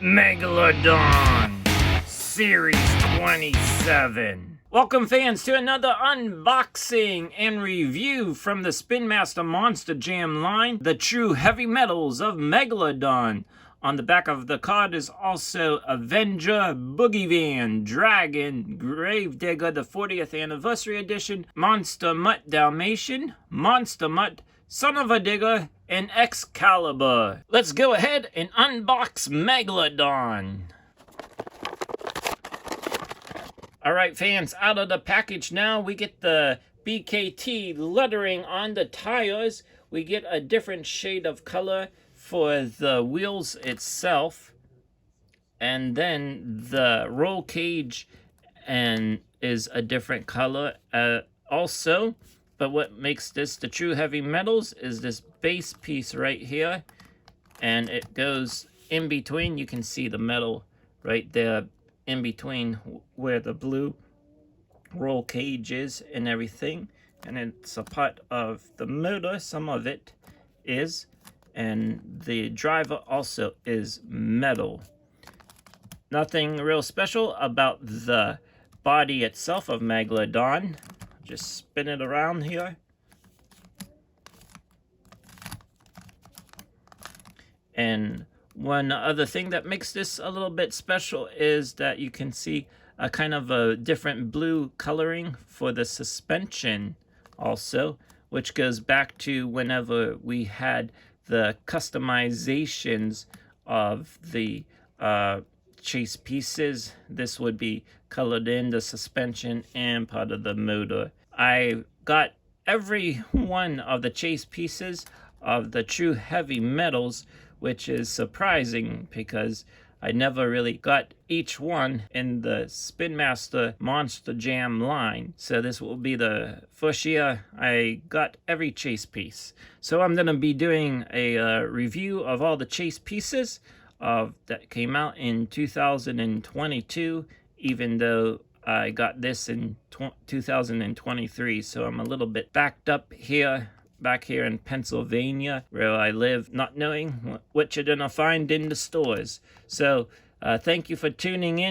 MEGALODDON Series 27. Welcome fans to another unboxing and review from the Spin Master Monster Jam line, the true heavy metals of MEGALODDON. On the back of the card is also Avenger, Boogie Van, Dragon, Gravedigger, the 40th Anniversary Edition, Monster Mutt Dalmatian, Monster Mutt, Son of a Digger, and Excalibur. Let's go ahead and unbox MEGALODDON. Alright fans, out of the package now, we get the BKT lettering on the tires. We get a different shade of color for the wheels itself. And then the roll cage is a different color also. But what makes this the true heavy metals is this base piece right here. And it goes in between. You can see the metal right there in between where the blue roll cage is and everything. And it's a part of the motor, some of it is. And the driver also is metal. Nothing real special about the body itself of MEGALODDON. Just spin it around here. And one other thing that makes this a little bit special is that you can see a kind of a different blue coloring for the suspension also, which goes back to whenever we had the customizations of the chase pieces. This would be colored in the suspension and part of the motor. I got every one of the chase pieces of the true heavy metals, which is surprising because I never really got each one in the Spin Master Monster Jam line. So this will be the first year I got every chase piece. So I'm going to be doing a review of all the chase pieces that came out in 2022, even though I got this in 2023. So I'm a little bit backed up here. Back here in Pennsylvania, where I live, not knowing what you're gonna find in the stores. So thank you for tuning in.